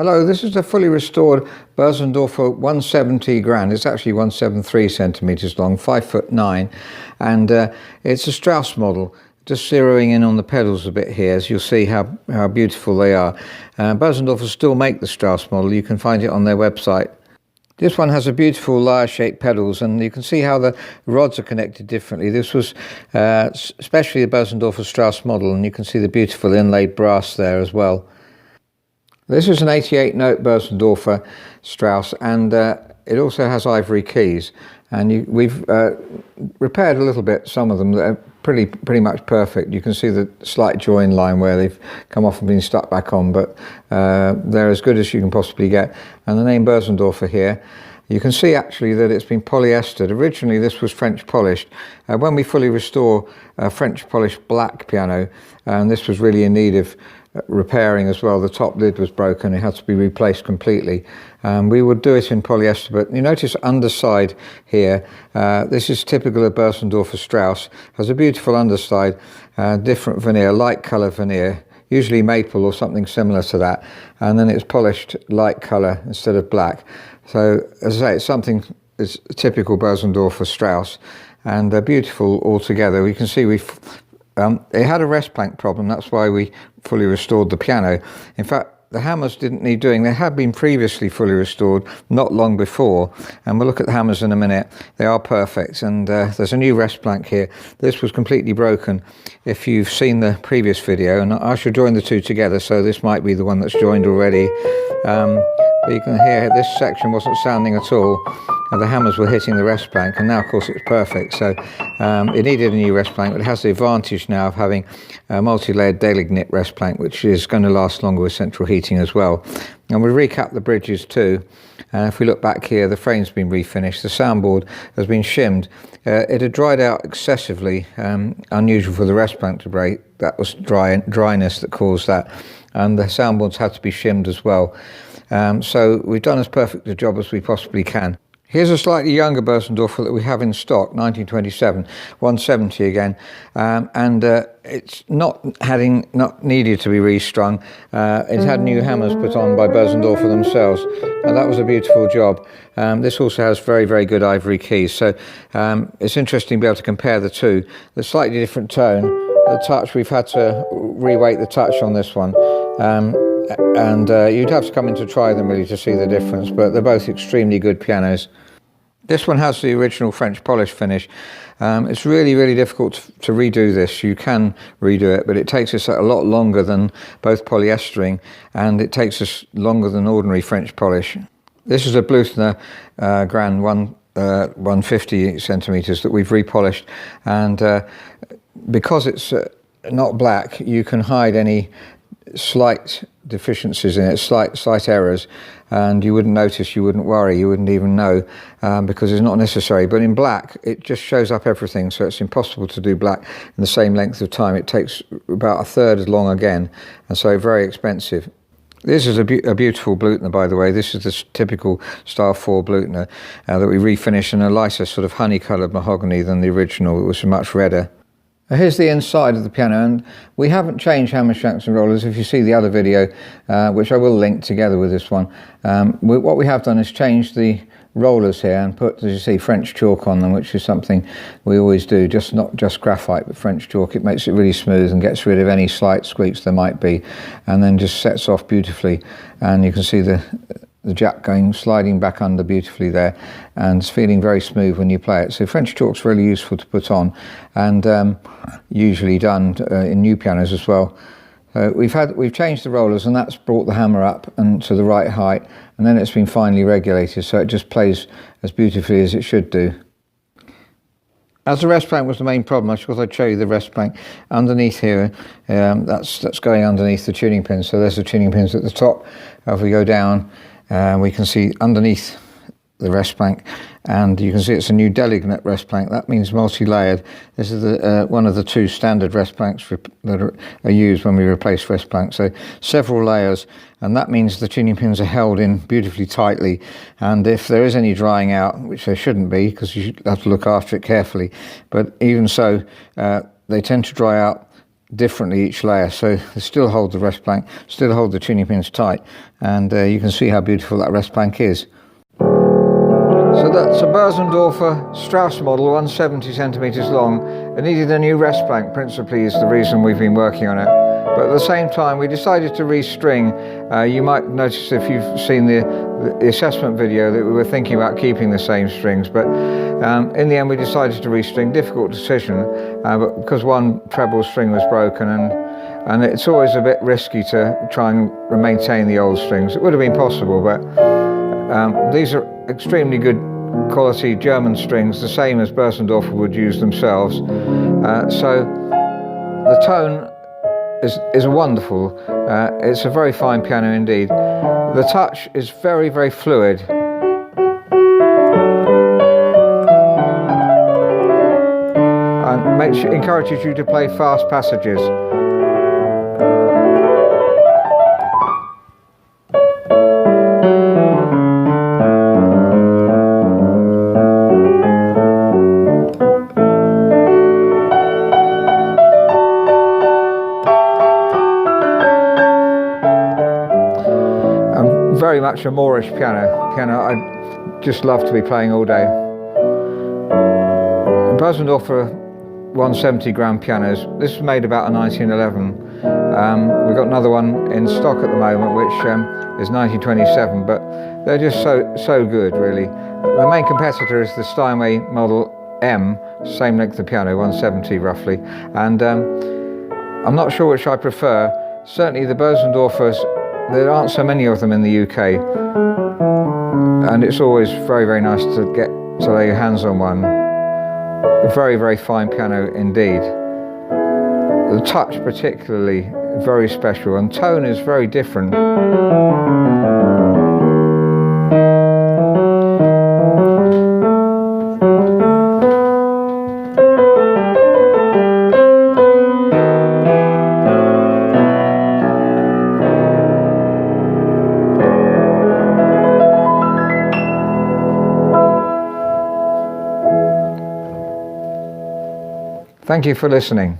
Hello, this is a fully restored Bosendorfer 170 Grand. It's actually 173 centimeters long, 5'9", and it's a Strauss model. Just zeroing in on the pedals a bit here, as you'll see how beautiful they are. Bosendorfer still make the Strauss model. You can find it on their website. This one has a beautiful lyre-shaped pedals, and you can see how the rods are connected differently. This was especially the Bosendorfer Strauss model, and you can see the beautiful inlaid brass there as well. This is an 88-note Bosendorfer Strauss, and it also has ivory keys. And we've repaired a little bit some of them that are pretty much perfect. You can see the slight join line where they've come off and been stuck back on, but they're as good as you can possibly get. And the name Bosendorfer here, you can see actually that it's been polyestered. Originally this was French polished. When we fully restore a French polished black piano, and this was really in need of repairing as well, the top lid was broken, it had to be replaced completely. We would do it in polyester, but you notice underside here, this is typical of Bosendorfer Strauss, has a beautiful underside, different veneer, light colour veneer, usually maple or something similar to that, and then it's polished light colour instead of black. So as I say, it's something that's typical Bosendorfer Strauss, and they're beautiful altogether. We can see it had a rest plank problem, that's why we fully restored the piano. In fact, the hammers didn't need doing. They had been previously fully restored not long before, and we'll look at the hammers in a minute. They are perfect, and there's a new rest plank here. This was completely broken if you've seen the previous video, and I should join the two together, so this might be the one that's joined already. But you can hear this section wasn't sounding at all, and the hammers were hitting the rest plank, and now of course it's perfect. So it needed a new rest plank, but it has the advantage now of having a multi-layered delignite rest plank, which is going to last longer with central heating as well. And we recap the bridges too. If we look back here, the frame's been refinished, the soundboard has been shimmed. It had dried out excessively, unusual for the rest plank to break. That was dryness that caused that, and the soundboards had to be shimmed as well. So we've done as perfect a job as we possibly can. Here's a slightly younger Bosendorfer that we have in stock, 1927, 170 again, and it's not needed to be restrung. It's had new hammers put on by Bosendorfer themselves, and that was a beautiful job. This also has very good ivory keys, so it's interesting to be able to compare the two. The slightly different tone, the touch, we've had to reweight the touch on this one. And you'd have to come in to try them really to see the difference, but they're both extremely good pianos. This one has the original French polish finish. It's really difficult to redo this. You can redo it, but it takes us a lot longer than both polyestering, and it takes us longer than ordinary French polish. This is a Bluthner Grand 150 centimeters that we've repolished, and because it's not black, you can hide any slight deficiencies in it, slight errors, and you wouldn't notice, you wouldn't worry, you wouldn't even know, because it's not necessary. But in black it just shows up everything, so it's impossible to do black in the same length of time. It takes about a third as long again, and so very expensive. This is a beautiful Bluthner, by the way. This is the typical style 4 Bluthner that we refinished in a lighter sort of honey coloured mahogany than the original. It was much redder. Here's the inside of the piano, and we haven't changed hammer shanks and rollers. If you see the other video, which I will link together with this one, what we have done is change the rollers here and put, as you see, French chalk on them, which is something we always do, not just graphite, but French chalk. It makes it really smooth and gets rid of any slight squeaks there might be, and then just sets off beautifully. And you can see the jack sliding back under beautifully there, and it's feeling very smooth when you play it. So French chalk's really useful to put on, and usually done in new pianos as well. We've changed the rollers, and that's brought the hammer up and to the right height, and then it's been finely regulated, so it just plays as beautifully as it should do. As the rest plank was the main problem, I thought I'd show you the rest plank underneath here. That's going underneath the tuning pins, so there's the tuning pins at the top. If we go down, we can see underneath the rest plank, and you can see it's a new delignite rest plank. That means multi-layered. This is one of the two standard rest planks that are used when we replace rest planks. So several layers, and that means the tuning pins are held in beautifully tightly, and if there is any drying out, which there shouldn't be because you have to look after it carefully, but even so, they tend to dry out differently each layer, so they still hold the rest plank, still hold the tuning pins tight, and you can see how beautiful that rest plank is. So that's a Bosendorfer Strauss model, 170 centimeters long. It needed a new rest plank, principally is the reason we've been working on it. But at the same time, we decided to restring. You might notice if you've seen the assessment video that we were thinking about keeping the same strings, but in the end we decided to restring. Difficult decision, but because one treble string was broken, and it's always a bit risky to try and maintain the old strings. It would have been possible, but these are extremely good quality German strings, the same as Bosendorfer would use themselves. So the tone is wonderful. It's a very fine piano indeed. The touch is very, very fluid. And encourages you to play fast passages. Very much a Moorish piano I just love to be playing all day. Bosendorfer 170 gram pianos. This was made about in 1911. We've got another one in stock at the moment, which is 1927, but they're just so good, really. The main competitor is the Steinway model M, same length of piano, 170 roughly, and I'm not sure which I prefer. Certainly the Bosendorfers, there aren't so many of them in the UK, and it's always very, very nice to get to lay your hands on one. A very, very fine piano indeed. The touch particularly very special, and tone is very different. Thank you for listening.